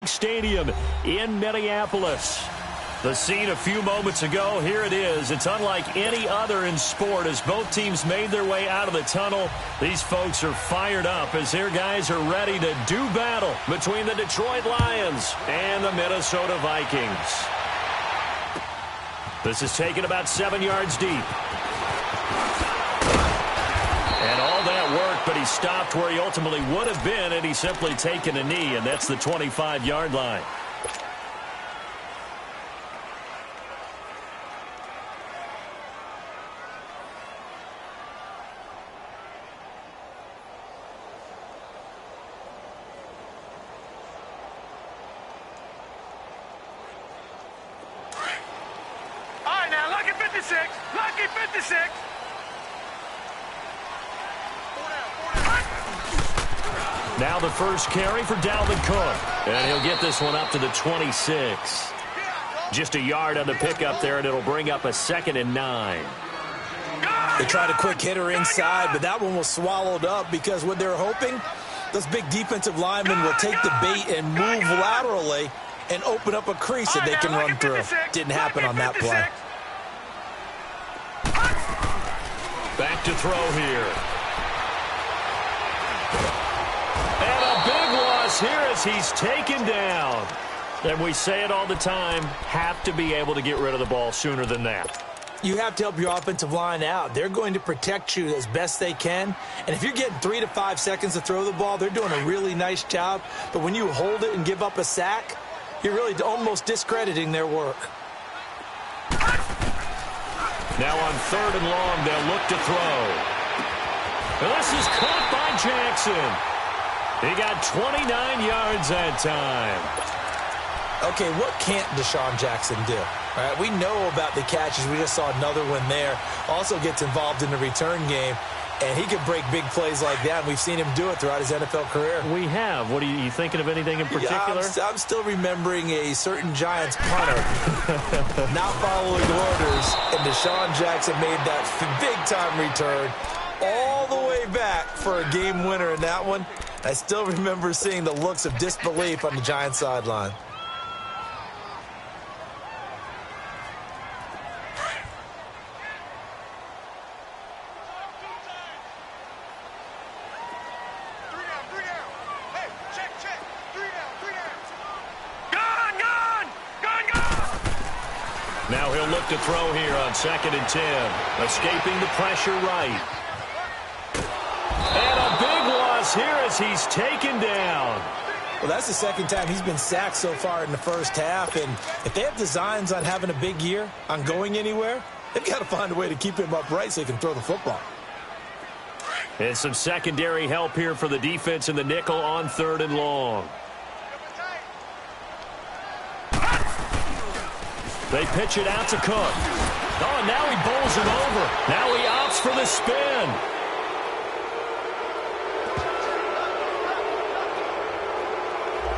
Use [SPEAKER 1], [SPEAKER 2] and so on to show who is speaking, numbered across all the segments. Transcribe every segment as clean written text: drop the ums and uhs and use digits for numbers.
[SPEAKER 1] Stadium in Minneapolis. The scene a few moments ago, here it is. It's unlike any other in sport as both teams made their way out of the tunnel. These folks are fired up as their guys are ready to do battle between the Detroit Lions and the Minnesota Vikings. This is taken about 7 yards deep. And all that work, but he stopped where he ultimately would have been, and he's simply taken a knee, and that's the 25-yard line.
[SPEAKER 2] Lucky 56.
[SPEAKER 1] Now the first carry for Dalvin Cook. And he'll get this one up to the 26. Just a yard on the pickup there, and it'll bring up a 2nd and 9.
[SPEAKER 3] They tried a quick hitter inside, but that one was swallowed up because what they're hoping, those big defensive linemen will take the bait and move laterally and open up a crease that they can run through. Didn't happen on that play.
[SPEAKER 1] Back to throw here. And a big loss here as he's taken down. And we say it all the time, have to be able to get rid of the ball sooner than that.
[SPEAKER 3] You have to help your offensive line out. They're going to protect you as best they can. And if you're getting 3 to 5 seconds to throw the ball, they're doing a really nice job. But when you hold it and give up a sack, you're really almost discrediting their work.
[SPEAKER 1] Now on 3rd and long, they'll look to throw. And this is caught by Jackson. He got 29 yards that time.
[SPEAKER 3] Okay, what can't Deshaun Jackson do? All right, we know about the catches. We just saw another one there. Also gets involved in the return game, and he can break big plays like that. We've seen him do it throughout his NFL career.
[SPEAKER 1] We have. What are you thinking of anything in particular?
[SPEAKER 3] Yeah, I'm still remembering a certain Giants punter not following orders, and Deshaun Jackson made that big-time return all the way back for a game winner in that one. I still remember seeing the looks of disbelief on the Giants sideline.
[SPEAKER 1] Now he'll look to throw here on 2nd and 10. Escaping the pressure right. And a big loss here as he's taken down.
[SPEAKER 3] Well, that's the second time he's been sacked so far in the first half. And if they have designs on having a big year, on going anywhere, they've got to find a way to keep him upright so he can throw the football.
[SPEAKER 1] And some secondary help here for the defense in the nickel on 3rd and long. They pitch it out to Cook. Oh, and now he bowls him over. Now he opts for the spin.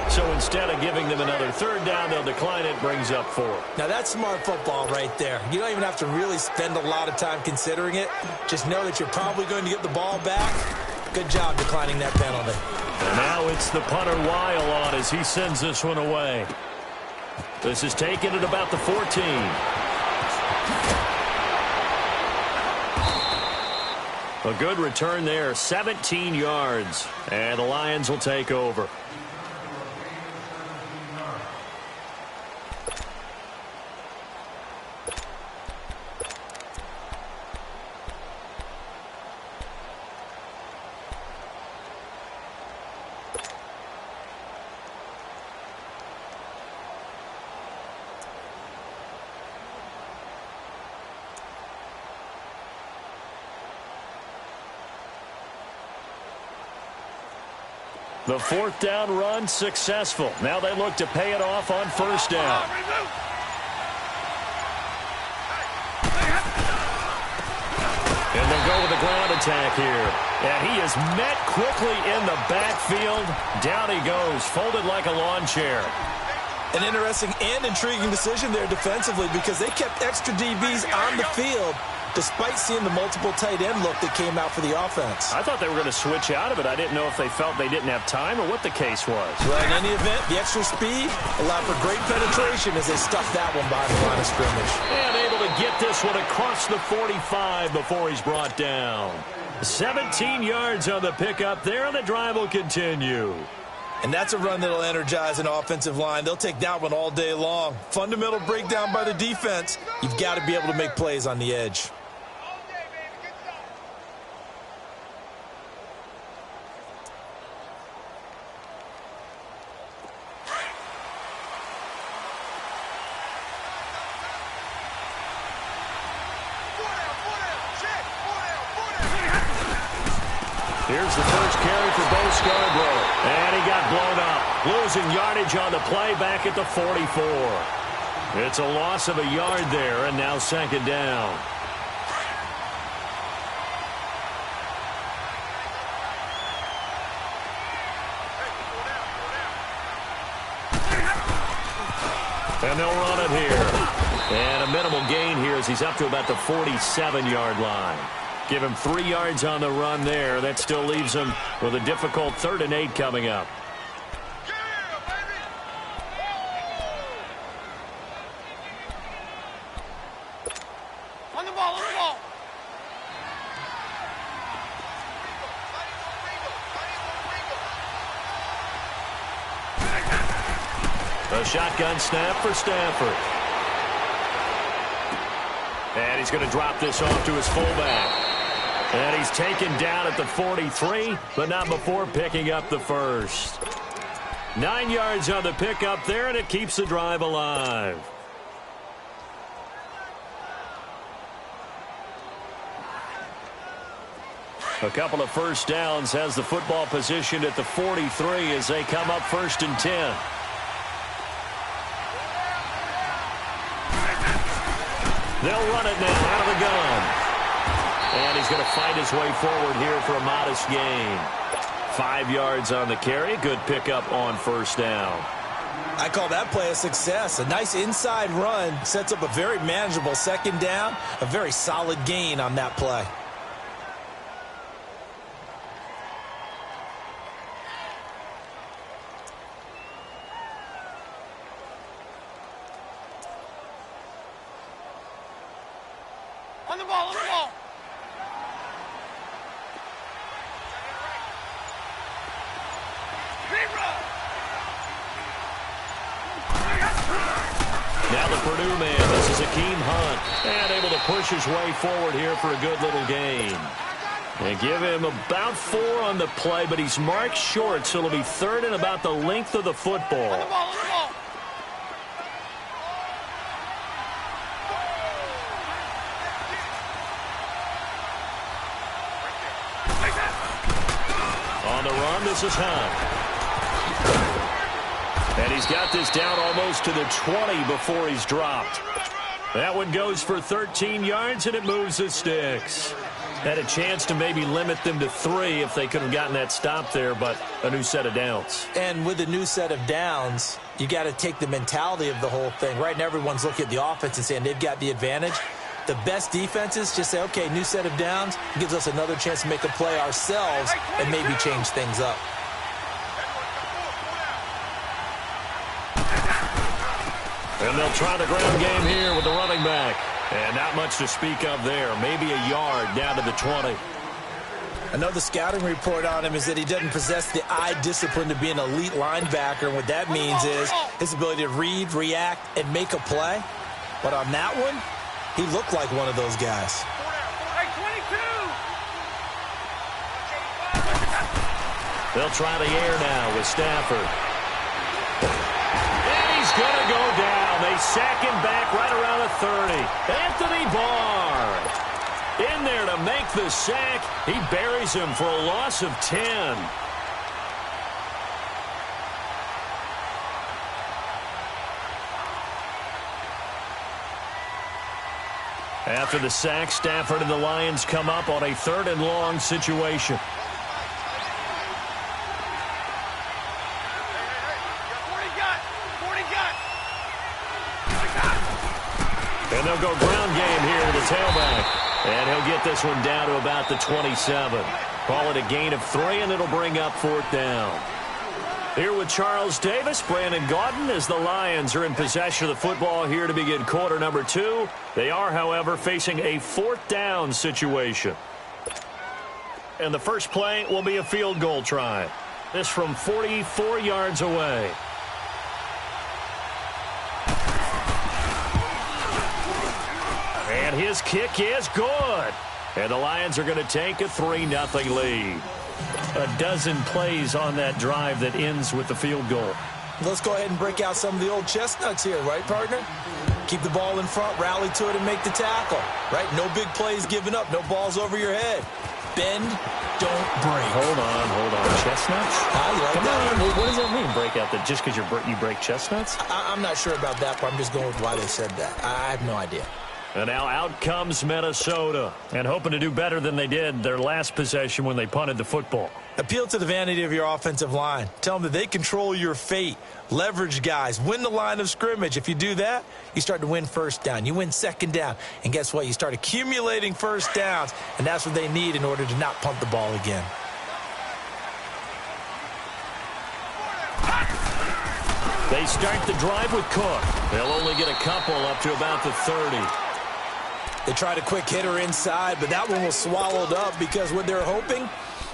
[SPEAKER 1] So instead of giving them another 3rd down, they'll decline it, brings up 4.
[SPEAKER 3] Now, that's smart football right there. You don't even have to really spend a lot of time considering it. Just know that you're probably going to get the ball back. Good job declining that penalty.
[SPEAKER 1] And now it's the punter Weil on as he sends this one away. This is taken at about the 14. A good return there, 17 yards. And the Lions will take over. The 4th down run successful. Now they look to pay it off on 1st down. And they'll go with the ground attack here. And he is met quickly in the backfield. Down he goes, folded like a lawn chair.
[SPEAKER 3] An interesting and intriguing decision there defensively because they kept extra DBs on the field despite seeing the multiple tight end look that came out for the offense.
[SPEAKER 1] I thought they were going to switch out of it. I didn't know if they felt they didn't have time or what the case was.
[SPEAKER 3] Well, in any event, the extra speed allowed for great penetration as they stuffed that one behind the line of scrimmage.
[SPEAKER 1] And able to get this one across the 45 before he's brought down. 17 yards on the pickup there, and the drive will continue.
[SPEAKER 3] And that's a run that'll energize an offensive line. They'll take that one all day long. Fundamental breakdown by the defense. You've got to be able to make plays on the edge.
[SPEAKER 1] Here's the first carry for Bo Scarborough. And he got blown up. Losing yardage on the play back at the 44. It's a loss of a yard there, and now second down. And they'll run it here. And a minimal gain here as he's up to about the 47-yard line. Give him 3 yards on the run there. That still leaves him with a difficult 3rd and 8 coming up.
[SPEAKER 2] On the ball, on the ball.
[SPEAKER 1] A shotgun snap for Stafford. And he's going to drop this off to his fullback. And he's taken down at the 43, but not before picking up the first. 9 yards on the pickup there, and it keeps the drive alive. A couple of first downs has the football positioned at the 43 as they come up 1st and 10. They'll run it now out of the gun. And he's going to fight his way forward here for a modest gain. 5 yards on the carry. Good pickup on first down.
[SPEAKER 3] I call that play a success. A nice inside run sets up a very manageable second down. A very solid gain on that play.
[SPEAKER 2] On the ball, on the ball.
[SPEAKER 1] Now the Purdue man, this is Akeem Hunt, and able to push his way forward here for a good little gain. And give him about 4 on the play, but he's marked short, so it'll be 3rd and about the length of the football.
[SPEAKER 2] On the ball, on the ball.
[SPEAKER 1] On the run, this is Hunt. And he's got this down almost to the 20 before he's dropped. That one goes for 13 yards, and it moves the sticks. Had a chance to maybe limit them to 3 if they could have gotten that stop there, but a new set of downs.
[SPEAKER 3] And with a new set of downs, you got to take the mentality of the whole thing. Right now, everyone's looking at the offense and saying they've got the advantage. The best defenses just say, okay, new set of downs gives us another chance to make a play ourselves and maybe change things up.
[SPEAKER 1] And they'll try the ground game here with the running back. And not much to speak of there. Maybe a yard down to the 20.
[SPEAKER 3] I know the scouting report on him is that he doesn't possess the eye discipline to be an elite linebacker. And what that means is his ability to read, react, and make a play. But on that one, he looked like one of those guys.
[SPEAKER 1] They'll try the air now with Stafford. And he's going to go down. They sack him back right around the 30. Anthony Barr in there to make the sack. He buries him for a loss of 10. After the sack, Stafford and the Lions come up on a 3rd and long situation. And they'll go ground game here to the tailback. And he'll get this one down to about the 27. Call it a gain of 3, and it'll bring up 4th down. Here with Charles Davis, Brandon Gaudin, as the Lions are in possession of the football here to begin quarter number 2. They are, however, facing a 4th down situation. And the first play will be a field goal try. This from 44 yards away. And his kick is good. And the Lions are going to take a 3-0 lead. A dozen plays on that drive that ends with the field goal.
[SPEAKER 3] Let's go ahead and break out some of the old chestnuts here, right, partner? Keep the ball in front, rally to it, and make the tackle, right? No big plays given up, no balls over your head. Bend, don't break.
[SPEAKER 1] Hold on. Chestnuts?
[SPEAKER 3] You like
[SPEAKER 1] Come
[SPEAKER 3] that?
[SPEAKER 1] on. What does that mean, break out? That just because you break chestnuts?
[SPEAKER 3] I'm not sure about that, but I'm just going with why they said that. I have no idea.
[SPEAKER 1] And now out comes Minnesota, and hoping to do better than they did their last possession when they punted the football.
[SPEAKER 3] Appeal to the vanity of your offensive line. Tell them that they control your fate. Leverage guys. Win the line of scrimmage. If you do that, you start to win first down. You win 2nd down. And guess what? You start accumulating first downs, and that's what they need in order to not punt the ball again.
[SPEAKER 1] They start the drive with Cook. They'll only get a couple up to about the 30.
[SPEAKER 3] They tried a quick hitter inside, but that one was swallowed up because what they're hoping,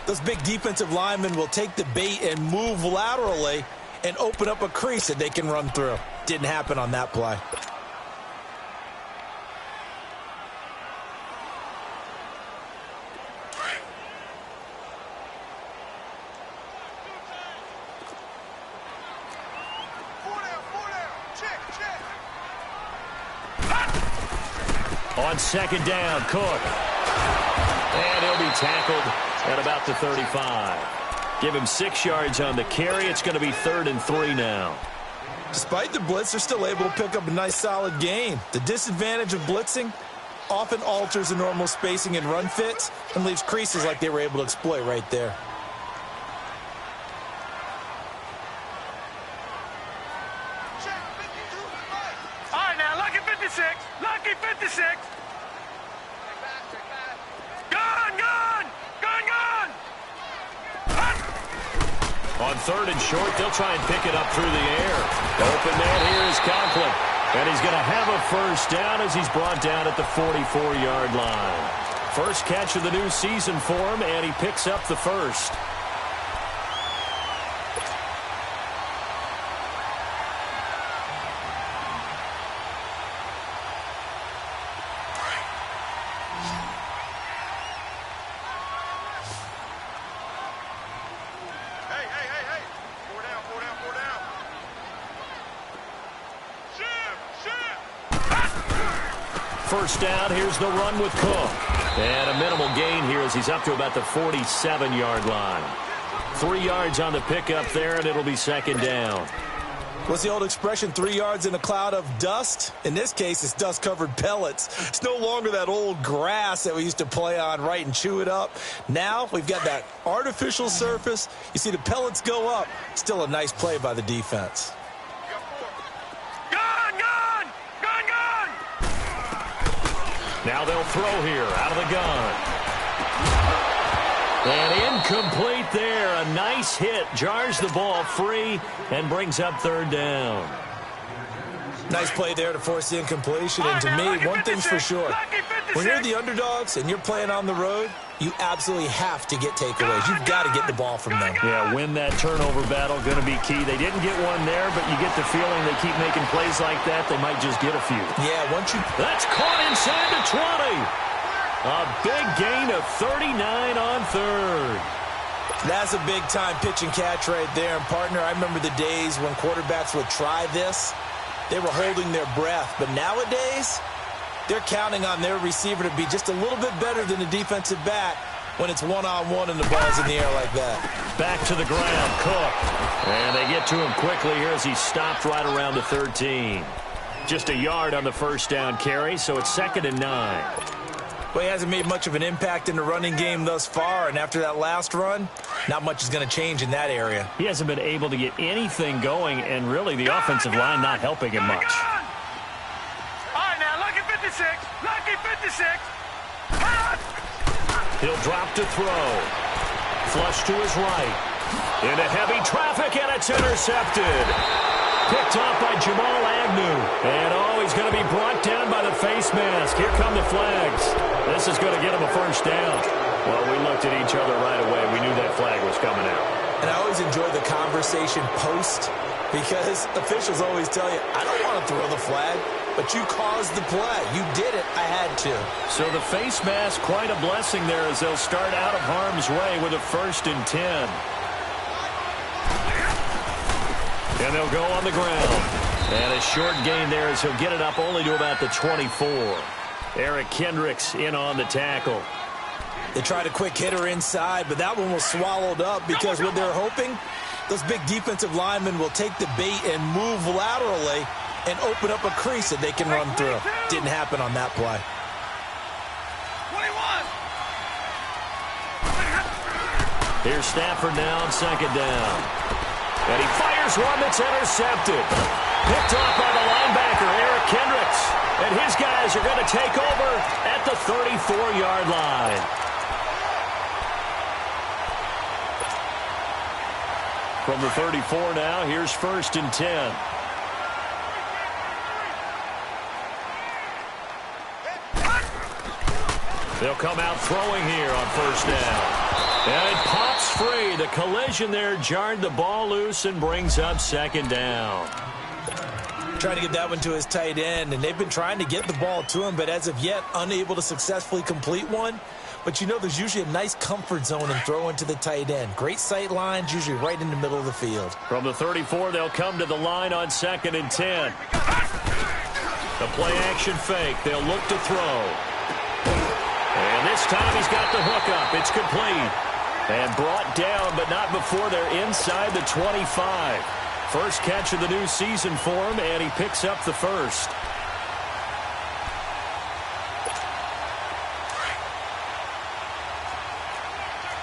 [SPEAKER 3] those big defensive linemen will take the bait and move laterally and open up a crease that they can run through. Didn't happen on that play.
[SPEAKER 1] On 2nd down, Cook. And he'll be tackled at about the 35. Give him 6 yards on the carry. It's going to be 3rd and 3 now.
[SPEAKER 3] Despite the blitz, they're still able to pick up a nice solid gain. The disadvantage of blitzing often alters the normal spacing and run fits and leaves creases like they were able to exploit right there.
[SPEAKER 2] All right, now, lucky 56. Lucky 56.
[SPEAKER 1] On 3rd and short, they'll try and pick it up through the air. Open man here is Conklin. And he's going to have a first down as he's brought down at the 44-yard line. First catch of the new season for him, and he picks up the first. First down, here's the run with Cook. And a minimal gain here as he's up to about the 47-yard line. 3 yards on the pickup there, and it'll be 2nd down.
[SPEAKER 3] What's the old expression, 3 yards in a cloud of dust? In this case, it's dust-covered pellets. It's no longer that old grass that we used to play on, right, and chew it up. Now we've got that artificial surface. You see the pellets go up. Still a nice play by the defense.
[SPEAKER 1] Now they'll throw here out of the gun. And incomplete there. A nice hit. Jars the ball free and brings up 3rd down.
[SPEAKER 3] Nice play there to force the incompletion. And to me, one thing's for sure. When you're the underdogs and you're playing on the road, you absolutely have to get takeaways. You've got to get the ball from them.
[SPEAKER 1] Yeah, win that turnover battle, going to be key. They didn't get one there, but you get the feeling they keep making plays like that, they might just get a few.
[SPEAKER 3] Yeah, once you...
[SPEAKER 1] That's caught inside the 20. A big gain of 39 on 3rd.
[SPEAKER 3] That's a big-time pitch and catch right there. And, partner, I remember the days when quarterbacks would try this. They were holding their breath. But nowadays, they're counting on their receiver to be just a little bit better than the defensive back when it's one-on-one and the ball's in the air like that.
[SPEAKER 1] Back to the ground, Cook. And they get to him quickly here as he stopped right around the 13. Just a yard on the first down carry, so it's 2nd and 9.
[SPEAKER 3] Well, he hasn't made much of an impact in the running game thus far, and after that last run, not much is going to change in that area.
[SPEAKER 1] He hasn't been able to get anything going, and really the offensive line not helping him much.
[SPEAKER 2] All right, now, lucky 56. Lucky 56.
[SPEAKER 1] He'll drop to throw. Flush to his right. Into heavy traffic, and it's intercepted. Picked off by Jamal Agnew. And, he's going to be brought down by the face mask. Here come the flags. This is going to get him a first down. Well, we looked at each other right away. We knew that flag was coming out.
[SPEAKER 3] And I always enjoy the conversation post because officials always tell you, I don't want to throw the flag, but you caused the play. You did it. I had to.
[SPEAKER 1] So the face mask, quite a blessing there as they'll start out of harm's way with a 1st and 10. And they'll go on the ground. And a short gain there as he'll get it up only to about the 24. Eric Kendricks in on the tackle.
[SPEAKER 3] They tried a quick hitter inside, but that one was swallowed up because what they're hoping, those big defensive linemen will take the bait and move laterally and open up a crease that they can run through. Didn't happen on that play.
[SPEAKER 2] 21.
[SPEAKER 1] Here's Stafford now on 2nd down. And he fires one that's intercepted. Picked off by the linebacker, Eric Kendricks. And his guys are going to take over at the 34-yard line. From the 34 now, here's 1st and 10. They'll come out throwing here on 1st down. And it pops free. The collision there jarred the ball loose and brings up 2nd down.
[SPEAKER 3] Trying to get that one to his tight end, and they've been trying to get the ball to him, but as of yet, unable to successfully complete one. But you know there's usually a nice comfort zone in throwing to the tight end. Great sight lines, usually right in the middle of the field.
[SPEAKER 1] From the 34, they'll come to the line on 2nd and 10. The play-action fake. They'll look to throw. And this time he's got the hook up. It's complete. And brought down, but not before they're inside the 25. First catch of the new season for him, and he picks up the 1st.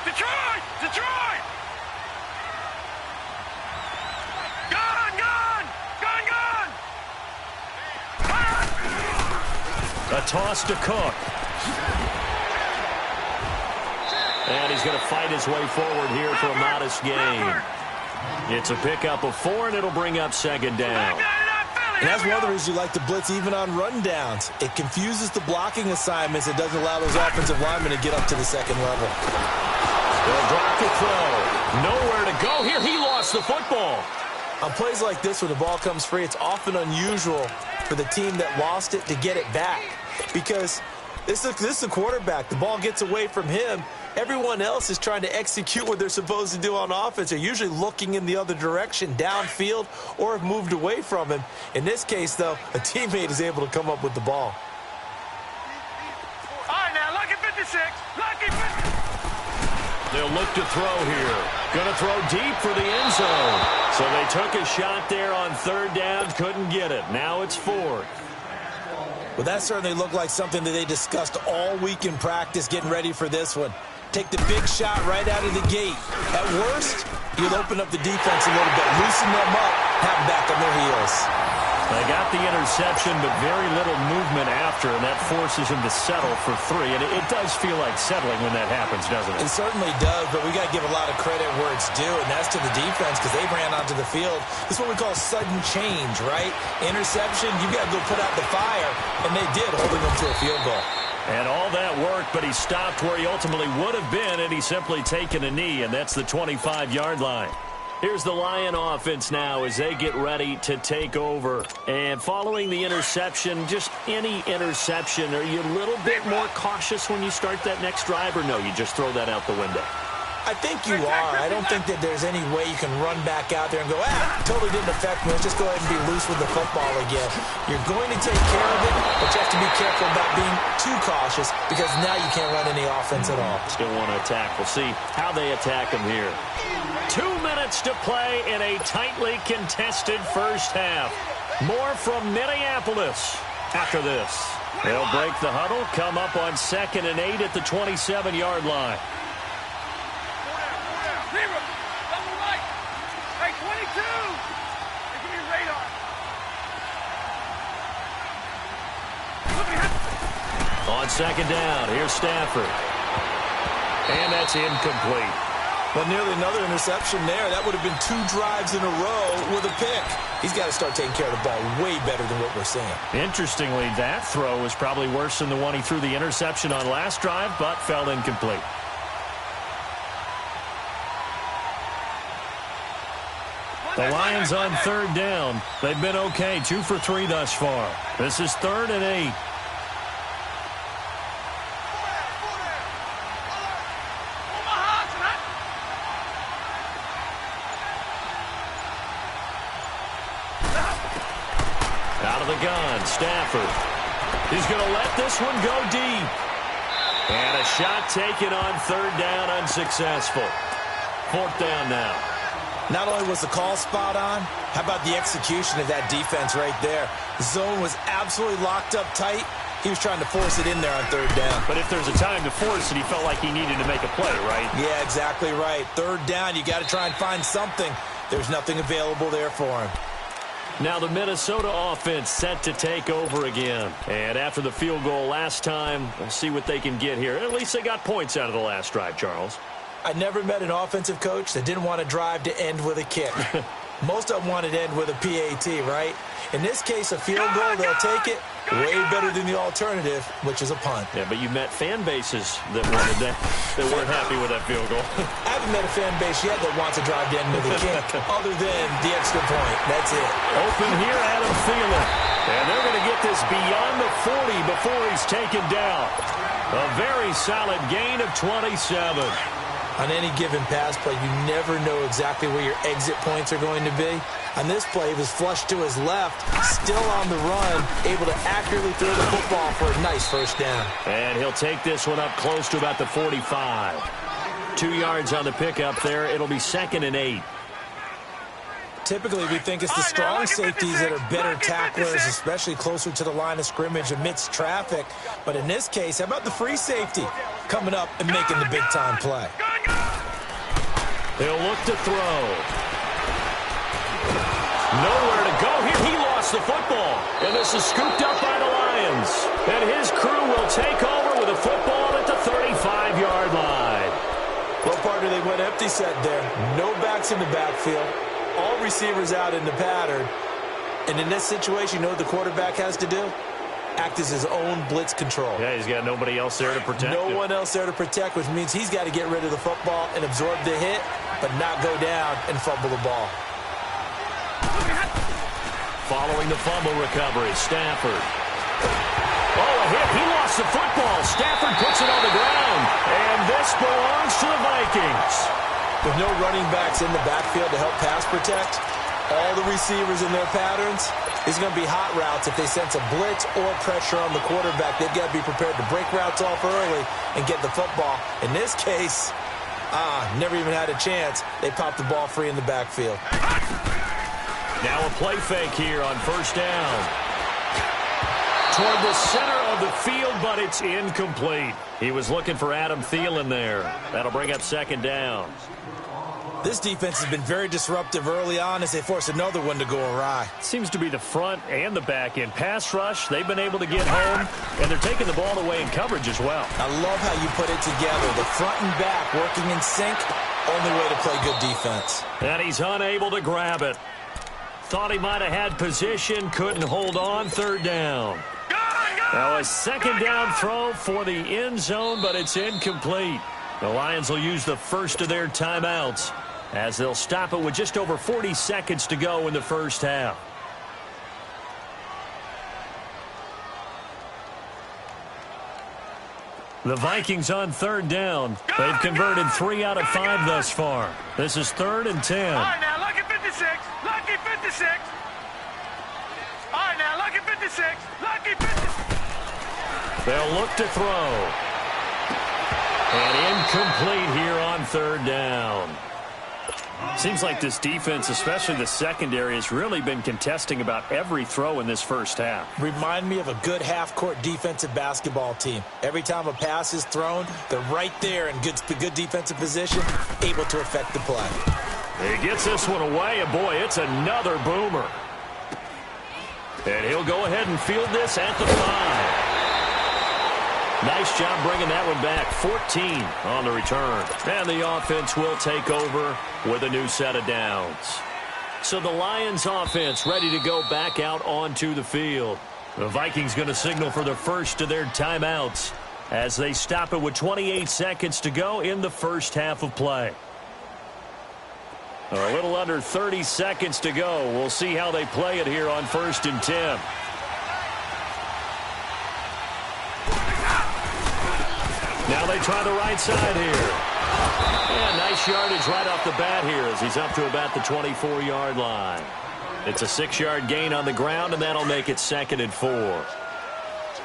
[SPEAKER 2] Detroit! Detroit! Gone! Gone! Gone! Gone!
[SPEAKER 1] A toss to Cook. And he's going to fight his way forward here for a modest gain. It's a pickup of 4, and it'll bring up 2nd down.
[SPEAKER 3] And that's one of the reasons you like to blitz even on rundowns. It confuses the blocking assignments. It doesn't allow those offensive linemen to get up to the 2nd level.
[SPEAKER 1] They'll drop the throw. Nowhere to go here. He lost the football.
[SPEAKER 3] On plays like this where the ball comes free, it's often unusual for the team that lost it to get it back. Because this is a quarterback. The ball gets away from him. Everyone else is trying to execute what they're supposed to do on offense. They're usually looking in the other direction, downfield, or have moved away from him. In this case, though, a teammate is able to come up with the ball.
[SPEAKER 2] All right, now, lucky 56. Lucky 50.
[SPEAKER 1] They'll look to throw here. Going to throw deep for the end zone. So they took a shot there on 3rd down, couldn't get it. Now it's 4th.
[SPEAKER 3] Well, that certainly looked like something that they discussed all week in practice, getting ready for this one. Take the big shot right out of the gate. At worst, you'll open up the defense a little bit, loosen them up, have them back on their heels.
[SPEAKER 1] They got the interception, but very little movement after, and that forces him to settle for 3. And it does feel like settling when that happens, doesn't it?
[SPEAKER 3] It certainly does, but we got to give a lot of credit where it's due, and that's to the defense because they ran onto the field. This is what we call sudden change, right? Interception, you got to go put out the fire, and they did, holding them to a field goal.
[SPEAKER 1] And all that worked, but he stopped where he ultimately would have been, and he's simply taken a knee, and that's the 25-yard line. Here's the Lion offense now as they get ready to take over. And following the interception, just any interception, are you a little bit more cautious when you start that next drive, or no, you just throw that out the window?
[SPEAKER 3] I think you are. I don't think that there's any way you can run back out there and go, totally didn't affect me. Let's just go ahead and be loose with the football again. You're going to take care of it, but you have to be careful about being too cautious because now you can't run any offense at all.
[SPEAKER 1] Still want to attack. We'll see how they attack him here. 2 minutes to play in a tightly contested first half. More from Minneapolis after this. They'll break the huddle, come up on 2nd and 8 at the 27-yard line.
[SPEAKER 2] Hey, 22! Hey, give me your radar.
[SPEAKER 1] On 2nd down, here's Stafford. And that's incomplete.
[SPEAKER 3] But nearly another interception there. That would have been 2 drives in a row with a pick. He's got to start taking care of the ball way better than what we're seeing.
[SPEAKER 1] Interestingly, that throw was probably worse than the one he threw the interception on last drive, but fell incomplete. The Lions on 3rd down. They've been okay, 2 for 3 thus far. This is 3rd and 8. Out of the gun, Stafford. He's going to let this one go deep. And a shot taken on 3rd down, unsuccessful. 4th down now.
[SPEAKER 3] Not only was the call spot on, how about the execution of that defense right there? The zone was absolutely locked up tight. He was trying to force it in there on 3rd down.
[SPEAKER 1] But if there's a time to force it, he felt like he needed to make a play, right?
[SPEAKER 3] Yeah, exactly right. 3rd down, you got to try and find something. There's nothing available there for him.
[SPEAKER 1] Now the Minnesota offense set to take over again. And after the field goal last time, we'll see what they can get here. At least they got points out of the last drive, Charles.
[SPEAKER 3] I never met an offensive coach that didn't want to drive to end with a kick. Most of them wanted to end with a PAT, right? In this case, a field goal, they'll take it. Way better than the alternative, which is a punt.
[SPEAKER 1] Yeah, but you met fan bases that wanted that, that weren't happy with that field goal.
[SPEAKER 3] I haven't met a fan base yet that wants to drive to end with a kick, other than the extra point. That's it.
[SPEAKER 1] Open here, Adam Thielen. And they're going to get this beyond the 40 before he's taken down. A very solid gain of 27.
[SPEAKER 3] On any given pass play, you never know exactly where your exit points are going to be. On this play, he was flushed to his left, still on the run, able to accurately throw the football for a nice 1st down.
[SPEAKER 1] And he'll take this one up close to about the 45. 2 yards on the pickup there. It'll be 2nd and 8.
[SPEAKER 3] Typically, we think it's the strong safeties that are better tacklers, especially closer to the line of scrimmage amidst traffic. But in this case, how about the free safety coming up and making the big-time play?
[SPEAKER 1] They'll look to throw. Nowhere to go here. He lost the football. And this is scooped up by the Lions. And his crew will take over with a football at the 35-yard line.
[SPEAKER 3] Well, partner, they went empty set there. No backs in the backfield. All receivers out in the pattern. And in this situation, you know what the quarterback has to do? Act as his own blitz control.
[SPEAKER 1] Yeah, he's got nobody else there to protect him.
[SPEAKER 3] No one else there to protect, which means he's got to get rid of the football and absorb the hit, but not go down and fumble the ball.
[SPEAKER 1] Following the fumble recovery, Stafford. Oh, a hit. He lost the football. Stafford puts it on the ground. And this belongs to the Vikings.
[SPEAKER 3] With no running backs in the backfield to help pass protect, all the receivers in their patterns, it's going to be hot routes if they sense a blitz or pressure on the quarterback. They've got to be prepared to break routes off early and get the football. In this case, never even had a chance. They popped the ball free in the backfield.
[SPEAKER 1] Now a play fake here on 1st down. Toward the center of the field, but it's incomplete. He was looking for Adam Thielen there. That'll bring up 2nd down.
[SPEAKER 3] This defense has been very disruptive early on as they force another one to go awry.
[SPEAKER 1] Seems to be the front and the back end. Pass rush, they've been able to get home, and they're taking the ball away in coverage as well.
[SPEAKER 3] I love how you put it together. The front and back working in sync, only way to play good defense.
[SPEAKER 1] And he's unable to grab it. Thought he might have had position, couldn't hold on, 3rd down. Now a 2nd down throw for the end zone, but it's incomplete. The Lions will use the first of their timeouts as they'll stop it with just over 40 seconds to go in the 1st half. The Vikings on 3rd down. They've converted 3 out of 5 thus far. This is 3rd and 10.
[SPEAKER 2] All right, now, lucky 56. Lucky 56. All right, now, lucky 56. Lucky 56.
[SPEAKER 1] They'll look to throw. And incomplete here on 3rd down. Seems like this defense, especially the secondary, has really been contesting about every throw in this 1st half.
[SPEAKER 3] Remind me of a good half-court defensive basketball team. Every time a pass is thrown, they're right there in good defensive position, able to affect the play.
[SPEAKER 1] He gets this one away, and boy, it's another boomer. And he'll go ahead and field this at the 5. Nice job bringing that one back. 14 on the return. And the offense will take over with a new set of downs. So the Lions offense ready to go back out onto the field. The Vikings going to signal for the first of their timeouts as they stop it with 28 seconds to go in the first half of play. A little under 30 seconds to go. We'll see how they play it here on 1st and 10. Now they try the right side here. Yeah, nice yardage right off the bat here as he's up to about the 24-yard line. It's a 6-yard gain on the ground, and that'll make it 2nd and 4.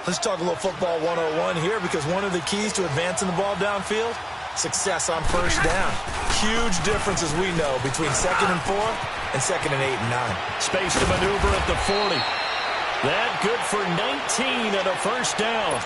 [SPEAKER 3] Let's talk a little football 101 here, because one of the keys to advancing the ball downfield, success on first down. Huge difference, as we know, between 2nd and 4 and 2nd and 8 and 9.
[SPEAKER 1] Space to maneuver at the 40. That good for 19 and a first down.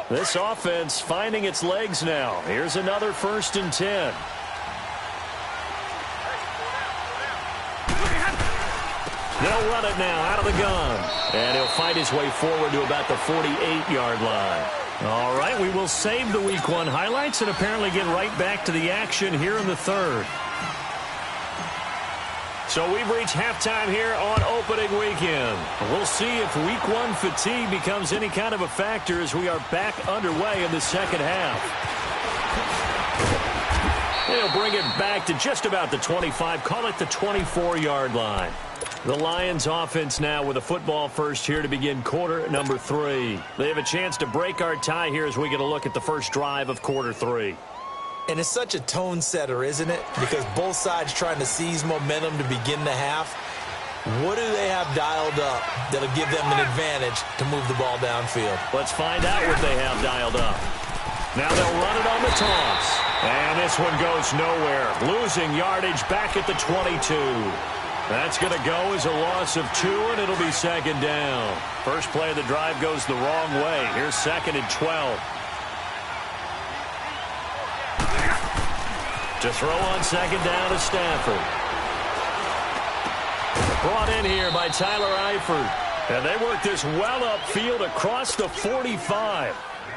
[SPEAKER 1] This offense finding its legs now. Here's another 1st and 10. They'll run it now out of the gun. And he'll fight his way forward to about the 48-yard line. All right, we will save the Week 1 highlights and apparently get right back to the action here in the 3rd. So we've reached halftime here on opening weekend. We'll see if Week 1 fatigue becomes any kind of a factor as we are back underway in the second half. They'll bring it back to just about the 25, call it the 24-yard line. The Lions offense now with a football first here to begin quarter number 3. They have a chance to break our tie here as we get a look at the first drive of quarter 3.
[SPEAKER 3] And it's such a tone setter, isn't it? Because both sides trying to seize momentum to begin the half. What do they have dialed up that'll give them an advantage to move the ball downfield?
[SPEAKER 1] Let's find out what they have dialed up. Now they'll run it on the toss. And this one goes nowhere. Losing yardage back at the 22. That's going to go as a loss of 2, and it'll be 2nd down. First play of the drive goes the wrong way. Here's 2nd and 12. To throw on 2nd down to Stafford. Brought in here by Tyler Eifert. And they work this well upfield across the 45.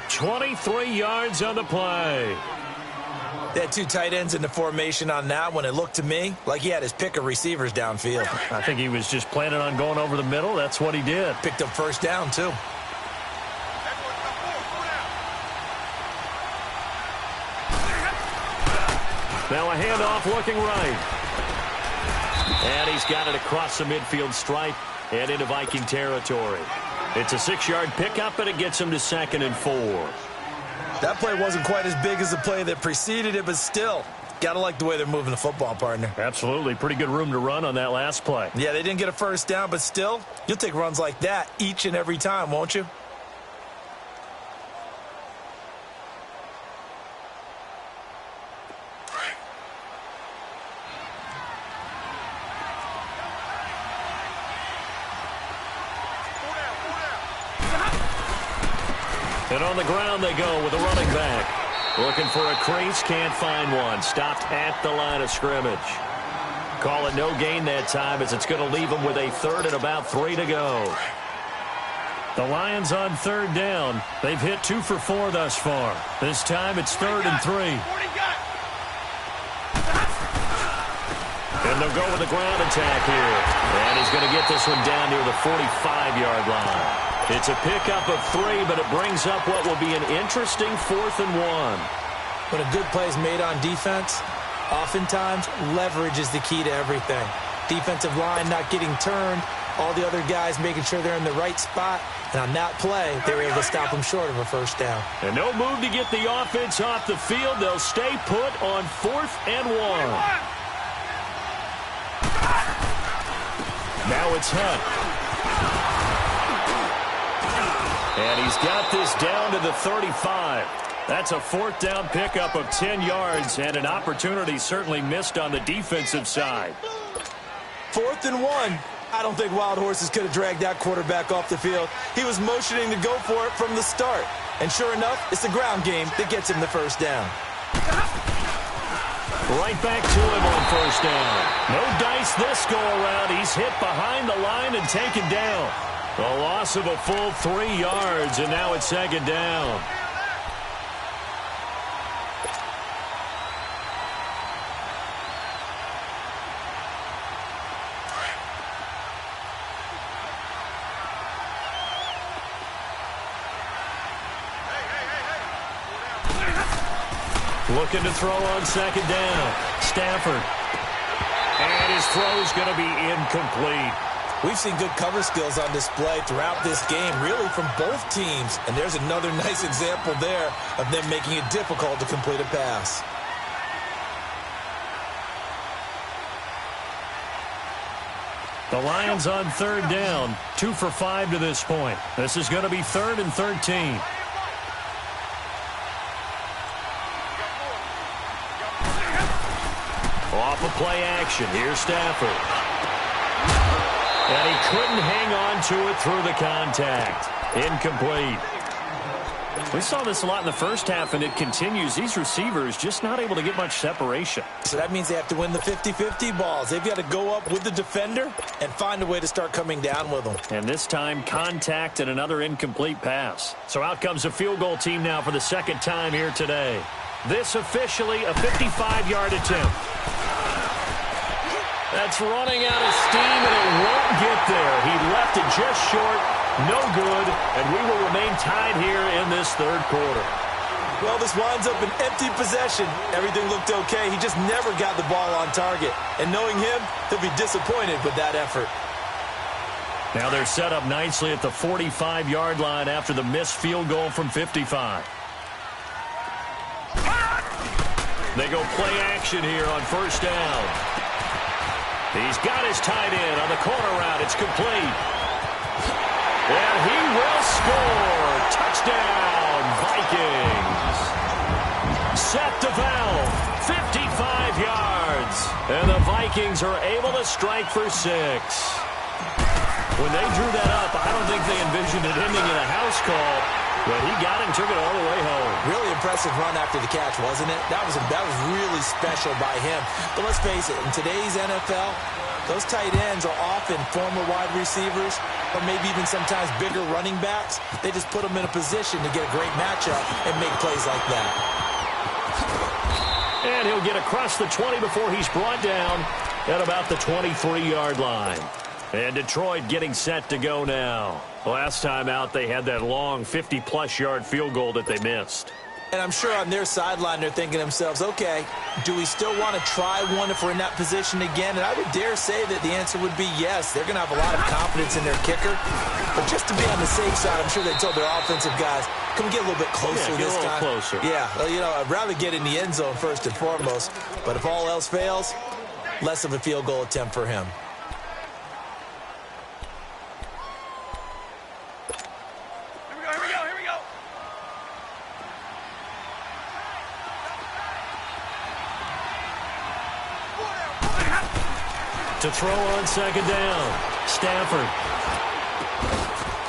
[SPEAKER 1] 23 yards on the play.
[SPEAKER 3] They had 2 tight ends in the formation on that one. It looked to me like he had his pick of receivers downfield.
[SPEAKER 1] I think he was just planning on going over the middle. That's what he did.
[SPEAKER 3] Picked up first down, too.
[SPEAKER 1] Now a handoff looking right. And he's got it across the midfield stripe and into Viking territory. It's a 6-yard pickup, and it gets him to 2nd and 4.
[SPEAKER 3] That play wasn't quite as big as the play that preceded it, but still, got to like the way they're moving the football, partner.
[SPEAKER 1] Absolutely. Pretty good room to run on that last play.
[SPEAKER 3] Yeah, they didn't get a first down, but still, you'll take runs like that each and every time, won't you?
[SPEAKER 1] And on the ground they go with a running back. Looking for a crease, can't find one. Stopped at the line of scrimmage. Call it no gain that time as it's going to leave them with a 3rd and about 3 to go. The Lions on 3rd down. They've hit 2 for 4 thus far. This time it's 3rd and 3. And they'll go with the ground attack here. And he's going to get this one down near the 45-yard line. It's a pickup of 3, but it brings up what will be an interesting 4th and 1.
[SPEAKER 3] When a good play is made on defense, oftentimes leverage is the key to everything. Defensive line not getting turned, all the other guys making sure they're in the right spot, and on that play, they were able to stop them short of a first down.
[SPEAKER 1] And no move to get the offense off the field. They'll stay put on 4th and 1. Now it's Hunt. And he's got this down to the 35. That's a 4th down pickup of 10 yards and an opportunity certainly missed on the defensive side.
[SPEAKER 3] 4th and 1. I don't think Wild Horses could have dragged that quarterback off the field. He was motioning to go for it from the start. And sure enough, it's the ground game that gets him the first down.
[SPEAKER 1] Right back to him on first down. No dice this go-around. He's hit behind the line and taken down. A loss of a full 3 yards, and now it's second down. Looking to throw on second down. Stafford. And his throw's going to be incomplete.
[SPEAKER 3] We've seen good cover skills on display throughout this game, really from both teams. And there's another nice example there of them making it difficult to complete a pass.
[SPEAKER 1] The Lions on third down. 2 for 5 to this point. This is going to be 3rd and 13. Off of play action. Here's Stafford. And he couldn't hang on to it through the contact. Incomplete. We saw this a lot in the first half, and it continues. These receivers just not able to get much separation.
[SPEAKER 3] So that means they have to win the 50-50 balls. They've got to go up with the defender and find a way to start coming down with them.
[SPEAKER 1] And this time, contact and another incomplete pass. So out comes a field goal team now for the second time here today. This officially a 55-yard attempt. That's running out of steam, and it won't get there. He left it just short, no good, and we will remain tied here in this third quarter.
[SPEAKER 3] Well, this winds up an empty possession. Everything looked okay. He just never got the ball on target. And knowing him, he'll be disappointed with that effort.
[SPEAKER 1] Now they're set up nicely at the 45-yard line after the missed field goal from 55. They go play action here on first down. He's got his tight end on the corner route. It's complete. And he will score. Touchdown, Vikings. Set to valve. 55 yards. And the Vikings are able to strike for 6. When they drew that up, I don't think they envisioned it ending in a house call. But he got it and took it all the way home.
[SPEAKER 3] Really impressive run after the catch, wasn't it? That was really special by him. But let's face it, in today's NFL, those tight ends are often former wide receivers or maybe even sometimes bigger running backs. They just put them in a position to get a great matchup and make plays like that.
[SPEAKER 1] And he'll get across the 20 before he's brought down at about the 23-yard line. And Detroit getting set to go now. Last time out, they had that long 50-plus yard field goal that they missed.
[SPEAKER 3] And I'm sure on their sideline, they're thinking to themselves, okay, do we still want to try one if we're in that position again? And I would dare say that the answer would be yes. They're going to have a lot of confidence in their kicker. But just to be on the safe side, I'm sure they told their offensive guys, come get a little bit closer this time.
[SPEAKER 1] Closer.
[SPEAKER 3] Yeah, well, you know, I'd rather get in the end zone first and foremost. But if all else fails, less of a field goal attempt for him.
[SPEAKER 1] To throw on second down. Stafford.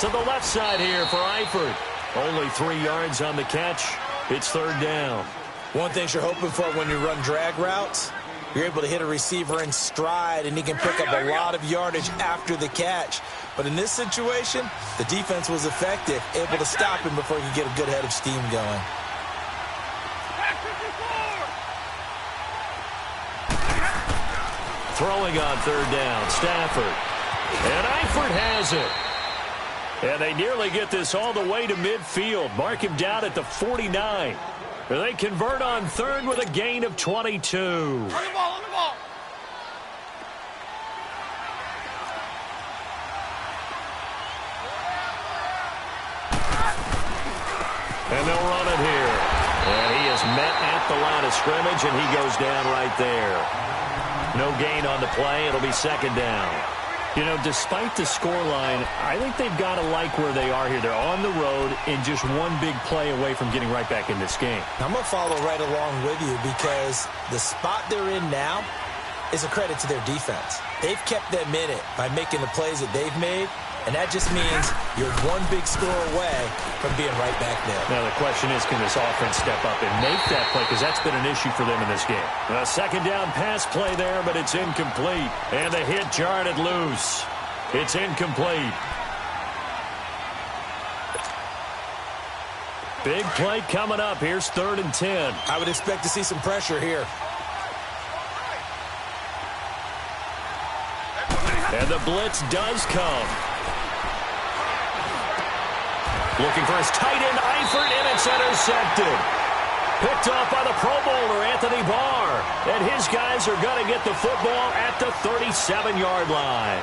[SPEAKER 1] To the left side here for Eifert. Only 3 yards on the catch. It's third down.
[SPEAKER 3] One thing you're hoping for when you run drag routes, you're able to hit a receiver in stride, and he can pick up a lot of yardage after the catch. But in this situation, the defense was effective, able to stop him before he could get a good head of steam going.
[SPEAKER 1] Throwing on third down, Stafford. And Eifert has it. And they nearly get this all the way to midfield. Mark him down at the 49. They convert on third with a gain of 22.
[SPEAKER 2] On the ball, on the ball.
[SPEAKER 1] And they'll run it here. And he is met at the line of scrimmage, and he goes down right there. No gain on the play. It'll be second down. You know, despite the scoreline, I think they've got to like where they are here. They're on the road and just one big play away from getting right back in this game.
[SPEAKER 3] I'm going to follow right along with you because the spot they're in now, is a credit to their defense. They've kept them in it by making the plays that they've made, and that just means you're one big score away from being right back there.
[SPEAKER 1] Now the question is, can this offense step up and make that play? Because that's been an issue for them in this game. A second down pass play there, but it's incomplete. And the hit jarred it loose. It's incomplete. Big play coming up. Here's 3rd and 10.
[SPEAKER 3] I would expect to see some pressure here.
[SPEAKER 1] And the blitz does come. Looking for his tight end, Eifert, and it's intercepted. Picked off by the Pro Bowler, Anthony Barr. And his guys are going to get the football at the 37-yard line.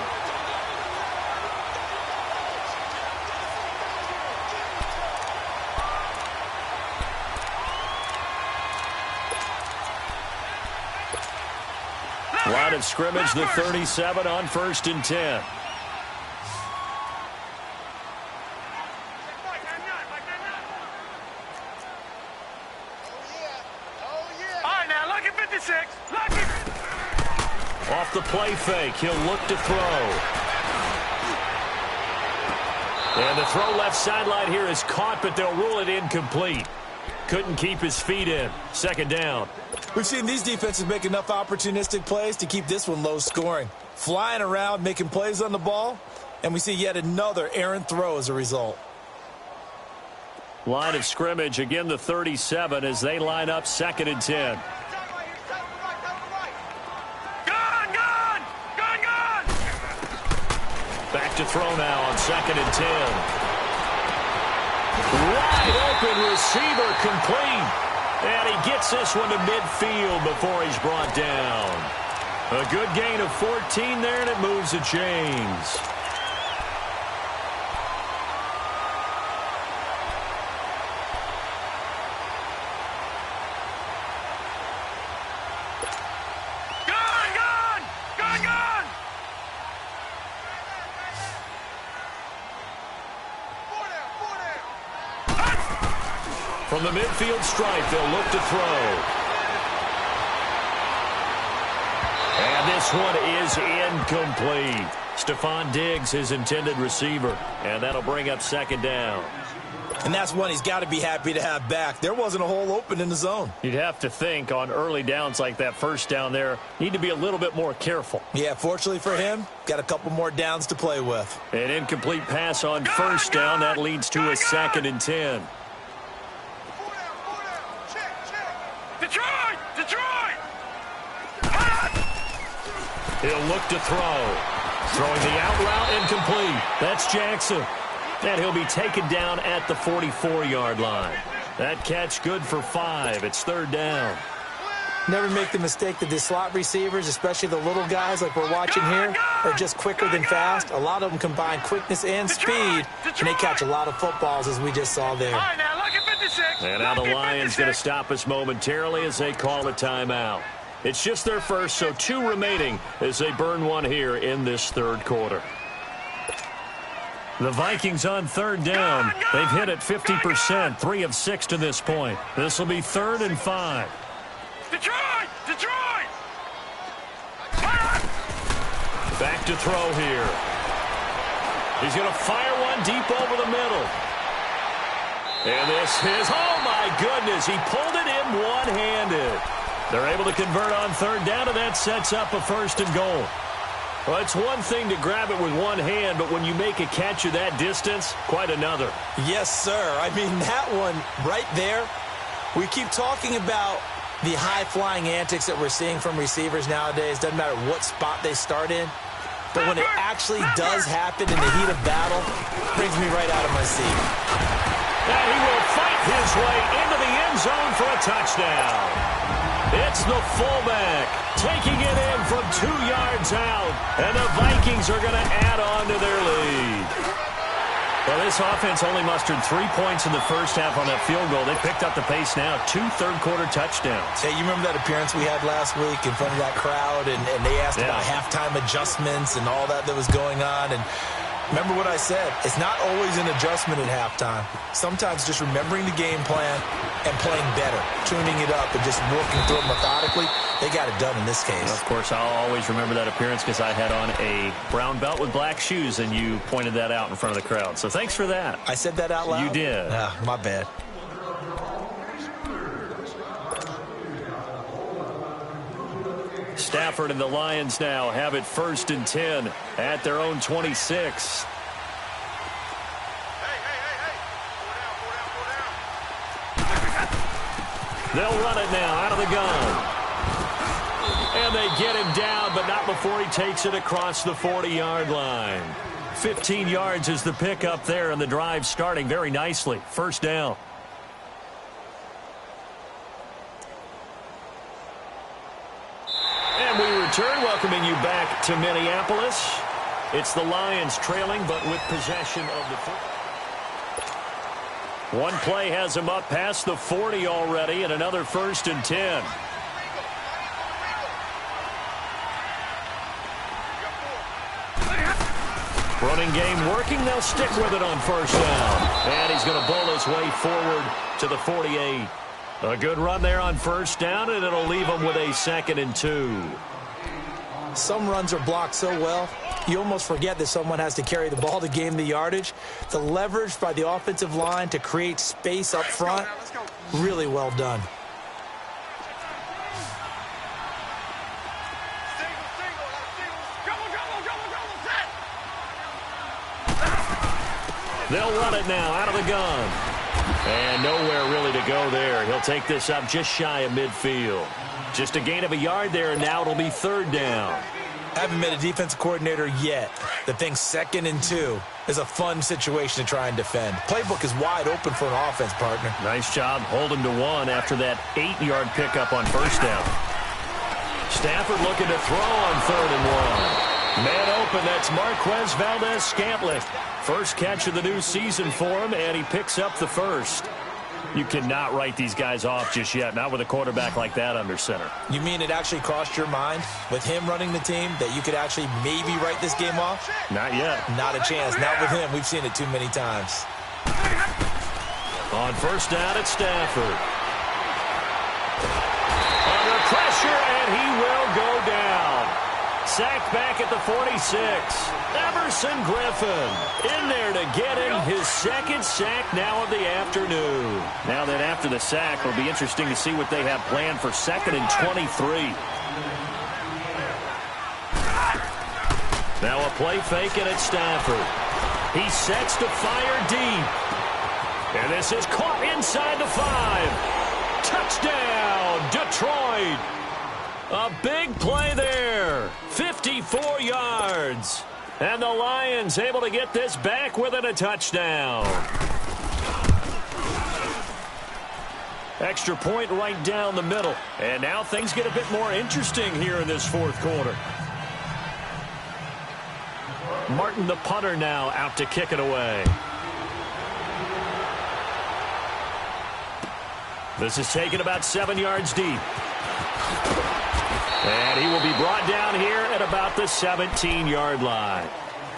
[SPEAKER 1] Line of scrimmage, the 37 on 1st and 10. Off the play fake, he'll look to throw. And the throw left sideline here is caught, but they'll rule it incomplete. Couldn't keep his feet in. 2nd down.
[SPEAKER 3] We've seen these defenses make enough opportunistic plays to keep this one low scoring. Flying around, making plays on the ball, and we see yet another errant throw as a result.
[SPEAKER 1] Line of scrimmage, again the 37 as they line up 2nd and 10. Back to throw now on 2nd and 10. Wide open receiver complete. And he gets this one to midfield before he's brought down. A good gain of 14 there, and it moves the chains. From the midfield stripe, they'll look to throw. And this one is incomplete. Stephon Diggs, his intended receiver. And that'll bring up 2nd down.
[SPEAKER 3] And that's one he's got to be happy to have back. There wasn't a hole open in the zone.
[SPEAKER 1] You'd have to think on early downs like that, 1st down there, need to be a little bit more careful.
[SPEAKER 3] Yeah, fortunately for him, got a couple more downs to play with.
[SPEAKER 1] An incomplete pass on 1st down. That leads to a 2nd and 10.
[SPEAKER 2] Detroit!
[SPEAKER 1] He'll look to throw. Throwing the out route, incomplete. That's Jackson. And he'll be taken down at the 44-yard line. That catch good for 5. It's 3rd down.
[SPEAKER 3] Never make the mistake that the slot receivers, especially the little guys like we're watching here, are just quicker than fast. A lot of them combine quickness and speed, and they catch a lot of footballs, as we just saw there.
[SPEAKER 1] And now the Lions going to stop us momentarily as they call a timeout. It's just their first, so 2 remaining as they burn one here in this 3rd quarter. The Vikings on 3rd down. They've hit it 50%, 3 of 6 to this point. This will be 3rd and 5.
[SPEAKER 2] Detroit!
[SPEAKER 1] Back to throw here. He's going to fire one deep over the middle. And this is, oh my goodness, he pulled it in one-handed. They're able to convert on 3rd down, and that sets up a 1st and goal. Well, it's one thing to grab it with one hand, but when you make a catch of that distance, quite another.
[SPEAKER 3] Yes, sir. I mean, that one right there, we keep talking about the high-flying antics that we're seeing from receivers nowadays. Doesn't matter what spot they start in. But when it actually does happen in the heat of battle, it brings me right out of my seat.
[SPEAKER 1] And he will fight his way into the end zone for a touchdown. It's the fullback taking it in from 2 yards out. And the Vikings are going to add on to their lead. Well, this offense only mustered 3 points in the first half on that field goal. They picked up the pace now. 2 third-quarter touchdowns.
[SPEAKER 3] Hey, you remember that appearance we had last week in front of that crowd, and they asked about halftime adjustments and all that was going on. And Remember what I said. It's not always an adjustment at halftime. Sometimes just remembering the game plan and playing better, tuning it up and just working through it methodically. They got it done in this case.
[SPEAKER 1] Of course, I'll always remember that appearance because I had on a brown belt with black shoes, and you pointed that out in front of the crowd. So thanks for that.
[SPEAKER 3] I said that out loud?
[SPEAKER 1] You did.
[SPEAKER 3] My bad.
[SPEAKER 1] Stafford and the Lions now have it 1st and 10 at their own 26. They'll run it now out of the gun. And they get him down, but not before he takes it across the 40-yard line. 15 yards is the pickup there, and the drive starting very nicely. 1st down. And we return, welcoming you back to Minneapolis. It's the Lions trailing, but with possession of the football. One play has them up past the 40 already, and another 1st and 10. Running game working. They'll stick with it on 1st down. And he's going to bowl his way forward to the 48. A good run there on 1st down, and it'll leave him with a 2nd and 2.
[SPEAKER 3] Some runs are blocked so well, you almost forget that someone has to carry the ball to gain the yardage. The leverage by the offensive line to create space up front, really well done.
[SPEAKER 1] They'll run it now out of the gun. And nowhere really to go there. He'll take this up just shy of midfield. Just a gain of a yard there, and now it'll be 3rd down.
[SPEAKER 3] Haven't been a defensive coordinator yet. The thing 2nd and 2 is a fun situation to try and defend. Playbook is wide open for an offense, partner.
[SPEAKER 1] Nice job holding to 1 after that 8-yard pickup on 1st down. Stafford looking to throw on 3rd and 1. Man open, that's Marquez Valdez-Scantling. First catch of the new season for him, and he picks up the 1st. You cannot write these guys off just yet, not with a quarterback like that under center.
[SPEAKER 3] You mean it actually crossed your mind with him running the team that you could actually maybe write this game off?
[SPEAKER 1] Not yet.
[SPEAKER 3] Not a chance. Not with him. We've seen it too many times.
[SPEAKER 1] On 1st down, it's Stafford. Under pressure, and he will go down. Sacked back at the 46. Everson Griffin in there to get him his 2nd sack now of the afternoon. Now that after the sack, it'll be interesting to see what they have planned for 2nd and 23. Now a play fake, and it's Stafford. He sets to fire deep. And this is caught inside the 5. Touchdown, Detroit. A big play there. 54 yards. And the Lions able to get this back within a touchdown. Extra point right down the middle. And now things get a bit more interesting here in this 4th quarter. Martin, the punter, now out to kick it away. This is taken about 7 yards deep. And he will be brought down here at about the 17-yard line.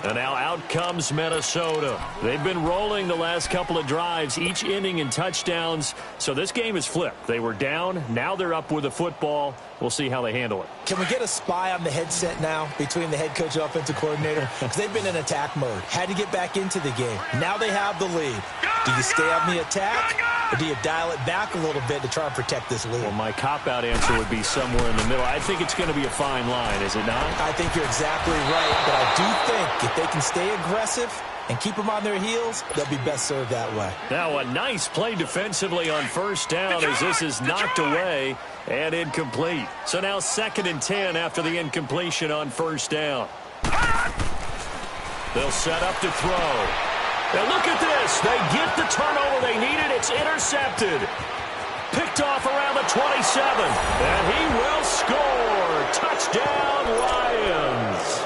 [SPEAKER 1] And now out comes Minnesota. They've been rolling the last couple of drives, each ending in touchdowns. So this game is flipped. They were down. Now they're up with the football. We'll see how they handle it.
[SPEAKER 3] Can we get a spy on the headset now between the head coach and offensive coordinator? Because they've been in attack mode. Had to get back into the game. Now they have the lead. Do you stay on the attack, or do you dial it back a little bit to try and protect this lead?
[SPEAKER 1] Well, my cop-out answer would be somewhere in the middle. I think it's going to be a fine line, is it not?
[SPEAKER 3] I think you're exactly right, but I do think if they can stay aggressive and keep them on their heels, they'll be best served that way.
[SPEAKER 1] Now a nice play defensively on 1st down as this is knocked away and incomplete. So now 2nd and 10 after the incompletion on 1st down. They'll set up to throw. Now look at this. They get the turnover they needed. It's intercepted. Picked off around the 27. And he will score. Touchdown, Lions.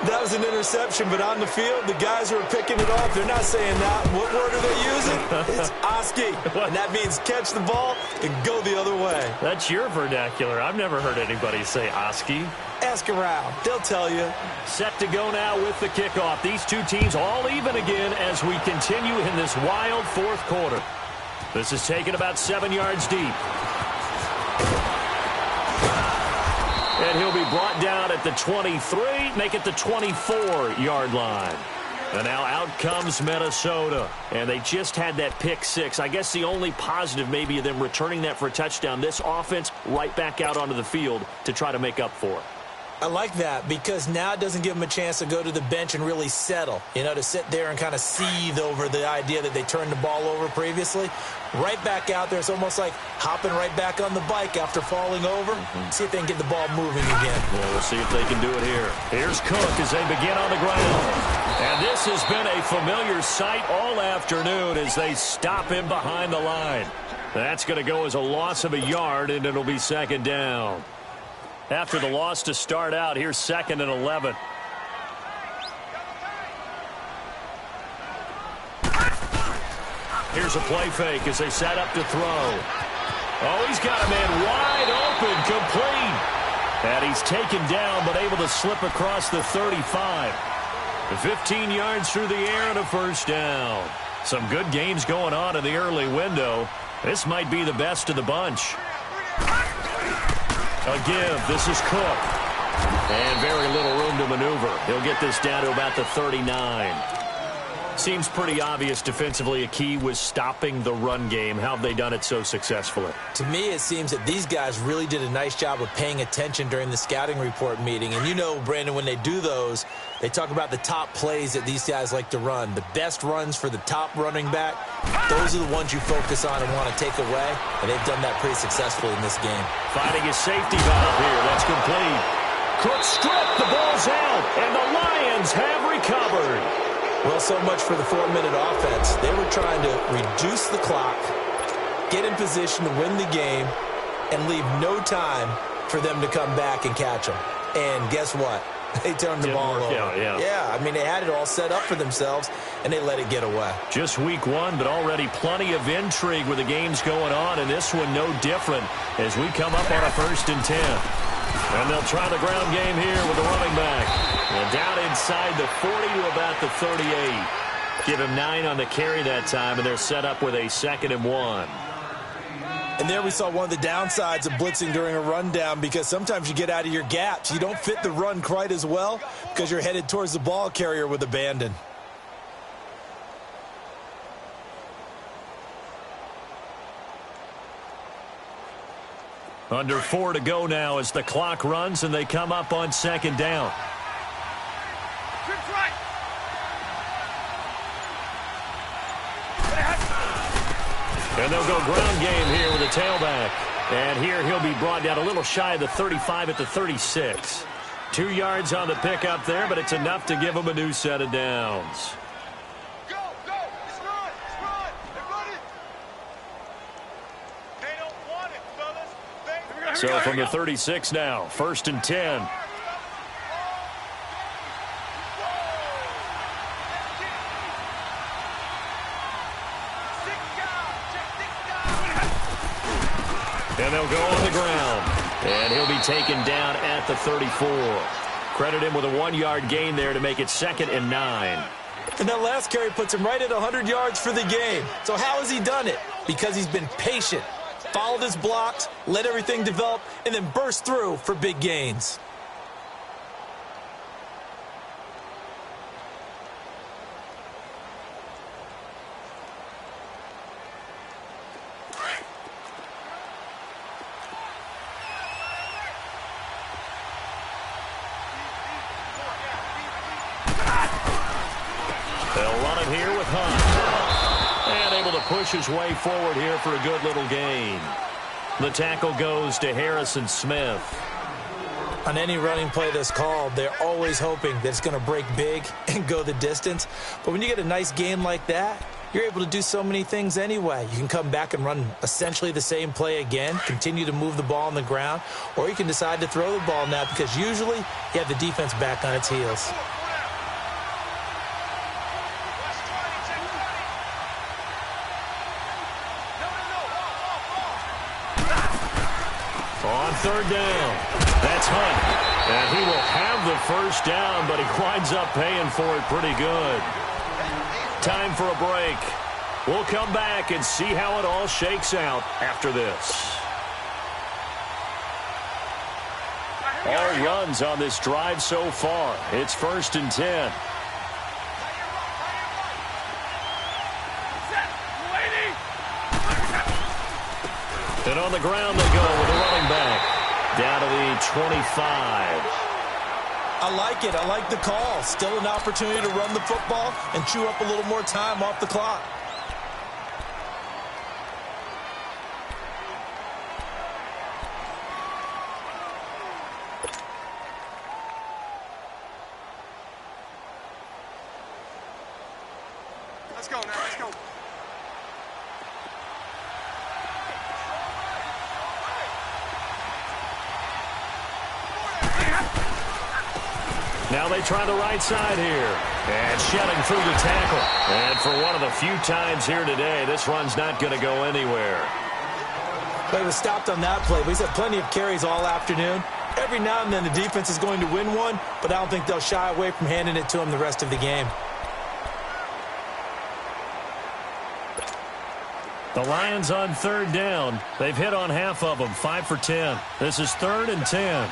[SPEAKER 3] That was an interception, but on the field, the guys who are picking it off, they're not saying that. What word are they using? It's Oski. And that means catch the ball and go the other way.
[SPEAKER 1] That's your vernacular. I've never heard anybody say Oski.
[SPEAKER 3] Ask around. They'll tell you.
[SPEAKER 1] Set to go now with the kickoff. These two teams all even again as we continue in this wild fourth quarter. This is taken about 7 yards deep. And he'll be brought down at the 23, make it the 24-yard line. And now out comes Minnesota. And they just had that pick six. I guess the only positive maybe of them returning that for a touchdown. This offense right back out onto the field to try to make up for it.
[SPEAKER 3] I like that because now it doesn't give them a chance to go to the bench and really settle, to sit there and kind of seethe over the idea that they turned the ball over previously. Right back out there. It's almost like hopping right back on the bike after falling over. See if they can get the ball moving again.
[SPEAKER 1] Yeah, we'll see if they can do it here. Here's Cook as they begin on the ground. And this has been a familiar sight all afternoon as they stop him behind the line. That's going to go as a loss of a yard, and it'll be second down. After the loss to start out, here's 2nd and 11. Here's a play fake as they set up to throw. Oh, he's got a man wide open, complete. And he's taken down, but able to slip across the 35. 15 yards through the air and a first down. Some good games going on in the early window. This might be the best of the bunch. A give. This is Cook. And very little room to maneuver. He'll get this down to about the 39. Seems pretty obvious defensively a key was stopping the run game. How have they done it so successfully?
[SPEAKER 3] To me, it seems that these guys really did a nice job of paying attention during the scouting report meeting. And Brandon, when they do those, they talk about the top plays that these guys like to run. The best runs for the top running back, those are the ones you focus on and want to take away. And they've done that pretty successfully in this game.
[SPEAKER 1] Finding a safety valve here. That's complete. Cook stripped. The ball's out. And the Lions have recovered.
[SPEAKER 3] Well, so much for the 4-minute offense. They were trying to reduce the clock, get in position to win the game, and leave no time for them to come back and catch them. And guess what? They turned the ball over. Yeah, I mean, they had it all set up for themselves, and they let it get away.
[SPEAKER 1] Just week one, but already plenty of intrigue with the games going on, and this one no different as we come up on a 1st and 10. And they'll try the ground game here with the running back. And down inside the 40 to about the 38. Give him 9 on the carry that time, and they're set up with a 2nd and 1.
[SPEAKER 3] And there we saw one of the downsides of blitzing during a rundown because sometimes you get out of your gaps. You don't fit the run quite as well because you're headed towards the ball carrier with abandon.
[SPEAKER 1] Under 4 to go now as the clock runs and they come up on 2nd down. And they'll go ground game here with a tailback. And here he'll be brought down a little shy of the 35 at the 36. 2 yards on the pickup there, but it's enough to give him a new set of downs.
[SPEAKER 2] Go, go, let's run, they're running. They don't want it, fellas.
[SPEAKER 1] So from the 36 now, 1st and 10. And they'll go on the ground. And he'll be taken down at the 34. Credit him with a 1-yard gain there to make it 2nd and 9.
[SPEAKER 3] And that last carry puts him right at 100 yards for the game. So how has he done it? Because he's been patient, followed his blocks, let everything develop, and then burst through for big gains.
[SPEAKER 1] Push his way forward here for a good little gain. The tackle goes to Harrison Smith.
[SPEAKER 3] On any running play that's called, they're always hoping that it's going to break big and go the distance. But when you get a nice gain like that, you're able to do so many things anyway. You can come back and run essentially the same play again, continue to move the ball on the ground, or you can decide to throw the ball now because usually you have the defense back on its heels.
[SPEAKER 1] On 3rd down, that's Hunt. And he will have the first down, but he winds up paying for it pretty good. Time for a break. We'll come back and see how it all shakes out after this. All runs on this drive so far. It's 1st and 10. And on the ground they go with a running back. Down to the 25.
[SPEAKER 3] I like it. I like the call. Still an opportunity to run the football and chew up a little more time off the clock.
[SPEAKER 2] Let's go now. Let's go.
[SPEAKER 1] Now they try the right side here. And shedding through the tackle. And for one of the few times here today, this run's not going to go anywhere.
[SPEAKER 3] But he was stopped on that play, but he's had plenty of carries all afternoon. Every now and then the defense is going to win one, but I don't think they'll shy away from handing it to him the rest of the game.
[SPEAKER 1] The Lions on 3rd down. They've hit on half of them, 5 for 10. This is 3rd and 10.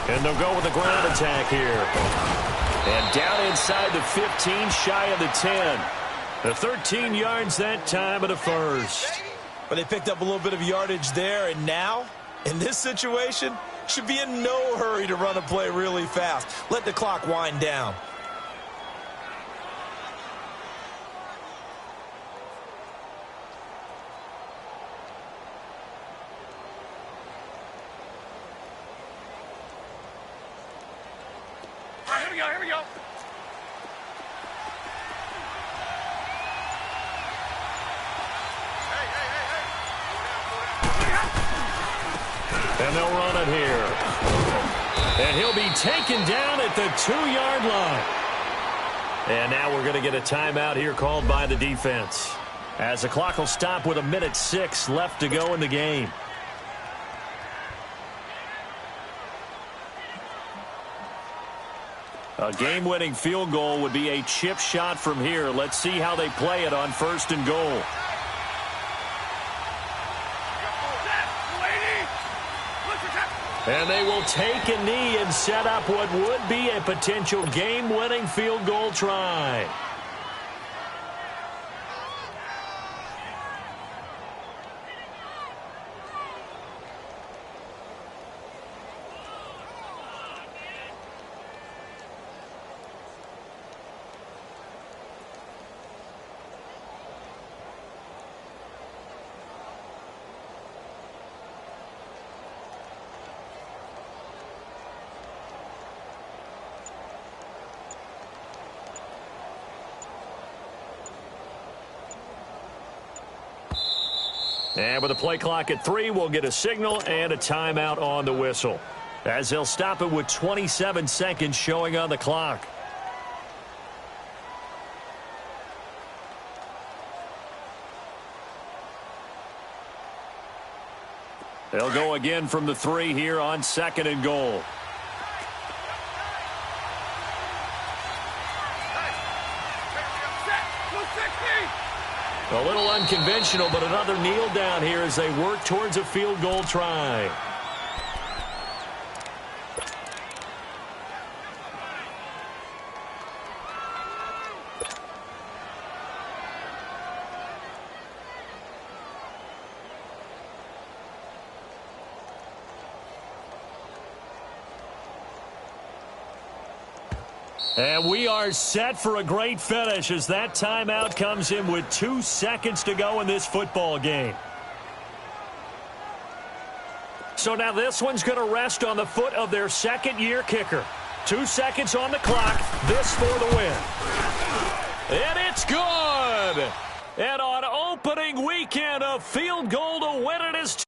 [SPEAKER 1] And they'll go with the ground attack here. And down inside the 15, shy of the 10. The 13 yards that time of the first.
[SPEAKER 3] But they picked up a little bit of yardage there, and now, in this situation, should be in no hurry to run a play really fast. Let the clock wind down.
[SPEAKER 2] Here we go.
[SPEAKER 1] And they'll run it here. And he'll be taken down at the 2-yard line. And now we're going to get a timeout here called by the defense, as the clock will stop with 1:06 left to go in the game. A game-winning field goal would be a chip shot from here. Let's see how they play it on 1st and goal. And they will take a knee and set up what would be a potential game-winning field goal try. And with the play clock at 3, we'll get a signal and a timeout on the whistle, as they'll stop it with 27 seconds showing on the clock. They'll go again from the 3 here on 2nd and goal. A little unconventional, but another kneel down here as they work towards a field goal try. And we are set for a great finish as that timeout comes in with 2 seconds to go in this football game. So now this one's going to rest on the foot of their 2nd-year kicker. 2 seconds on the clock. This for the win. And it's good. And on opening weekend, a field goal to win it is